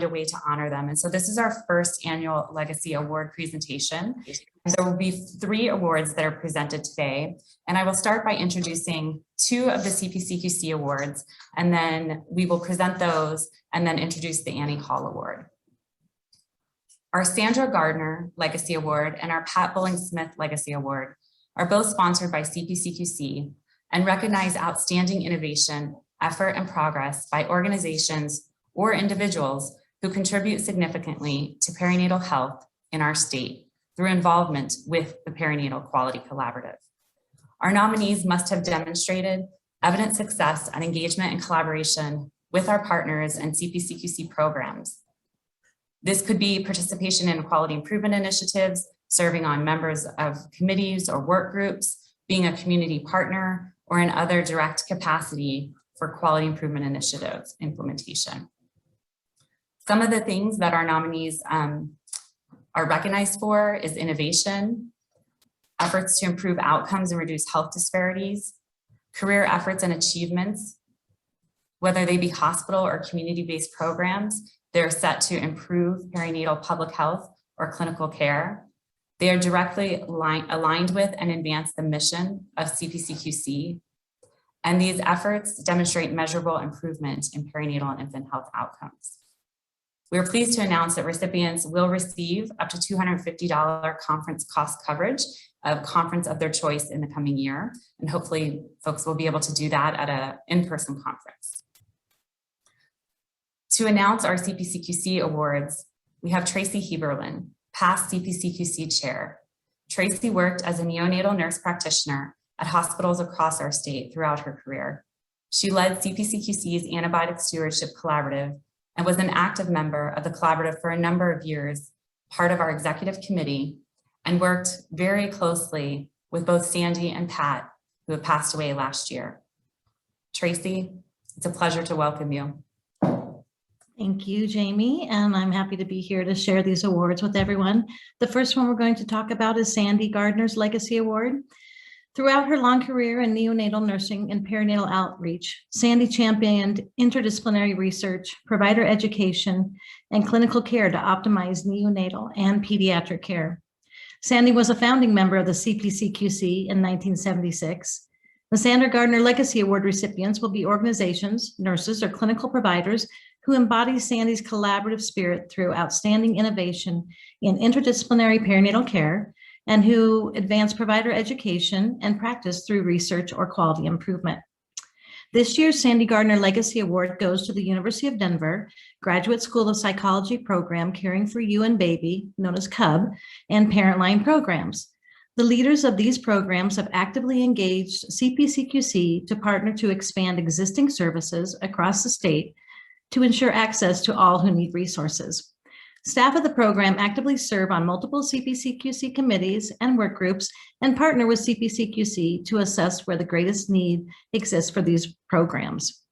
underway to honor them. And so this is our first annual Legacy Award presentation. There will be 3 awards that are presented today. And I will start by introducing 2 of the CPCQC awards, and then we will present those and then introduce the Annie Hall Award. Our Sandra Gardner Legacy Award and our Pat Bohling Smith Legacy Award are both sponsored by CPCQC and recognize outstanding innovation, effort, and progress by organizations or individuals who contribute significantly to perinatal health in our state through involvement with the Perinatal Quality Collaborative. Our nominees must have demonstrated evident success and engagement and collaboration with our partners and CPCQC programs. This could be participation in quality improvement initiatives, serving on members of committees or work groups, being a community partner, or in other direct capacity for quality improvement initiative implementation. Some of the things that our nominees are recognized for is innovation, efforts to improve outcomes and reduce health disparities, career efforts and achievements, whether they be hospital or community-based programs, they're set to improve perinatal public health or clinical care. They are directly aligned with and advance the mission of CPCQC. And these efforts demonstrate measurable improvement in perinatal and infant health outcomes. We are pleased to announce that recipients will receive up to $250 conference cost coverage of conference of their choice in the coming year. And hopefully folks will be able to do that at an in-person conference. To announce our CPCQC awards, we have Tracy Heberlin, past CPCQC chair. Tracy worked as a neonatal nurse practitioner at hospitals across our state throughout her career. She led CPCQC's Antibiotic Stewardship Collaborative and was an active member of the collaborative for a number of years, part of our executive committee, and worked very closely with both Sandy and Pat, who have passed away last year. Tracy, it's a pleasure to welcome you. Thank you, Jamie, and I'm happy to be here to share these awards with everyone. The first one we're going to talk about is Sandy Gardner's Legacy Award. Throughout her long career in neonatal nursing and perinatal outreach, Sandy championed interdisciplinary research, provider education, and clinical care to optimize neonatal and pediatric care. Sandy was a founding member of the CPCQC in 1976. The Sandra Gardner Legacy Award recipients will be organizations, nurses, or clinical providers who embody Sandy's collaborative spirit through outstanding innovation in interdisciplinary perinatal care, and who advance provider education and practice through research or quality improvement. This year's Sandy Gardner Legacy Award goes to the University of Denver Graduate School of Psychology program Caring for You and Baby, known as CUB, and Parent Line programs. The leaders of these programs have actively engaged CPCQC to partner to expand existing services across the state to ensure access to all who need resources. Staff of the program actively serve on multiple CPCQC committees and work groups and partner with CPCQC to assess where the greatest need exists for these programs.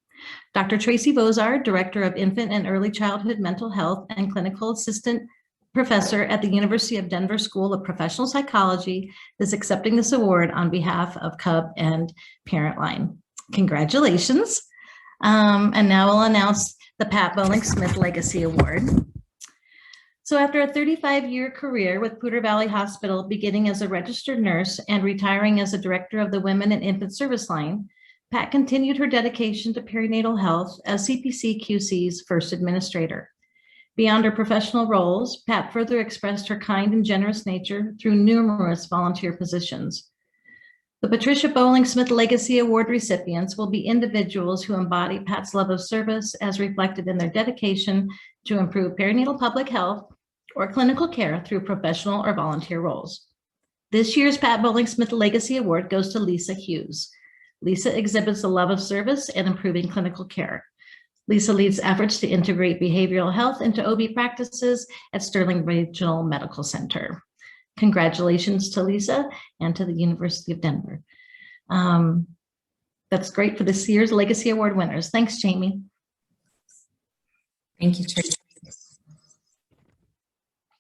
Dr. Tracy Vozar, Director of Infant and Early Childhood Mental Health and Clinical Assistant Professor at the University of Denver School of Professional Psychology, is accepting this award on behalf of CUB and Parent Line. Congratulations. And now I'll announce the Pat Bohling Smith Legacy Award. So after a 35-year career with Poudre Valley Hospital, beginning as a registered nurse and retiring as a director of the Women and Infant Service Line, Pat continued her dedication to perinatal health as CPCQC's first administrator. Beyond her professional roles, Pat further expressed her kind and generous nature through numerous volunteer positions. The Patricia Bohling Smith Legacy Award recipients will be individuals who embody Pat's love of service as reflected in their dedication to improve perinatal public health or clinical care through professional or volunteer roles. This year's Pat Bohling Smith Legacy Award goes to Lisa Hughes. Lisa exhibits a love of service and improving clinical care. Lisa leads efforts to integrate behavioral health into OB practices at Sterling Regional Medical Center. Congratulations to Lisa and to the University of Denver. That's great for this year's Legacy Award winners. Thanks, Jamie. Thank you, Tracy.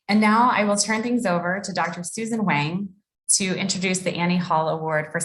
And now I will turn things over to Dr. Susan Wang to introduce the Annie Hall Award for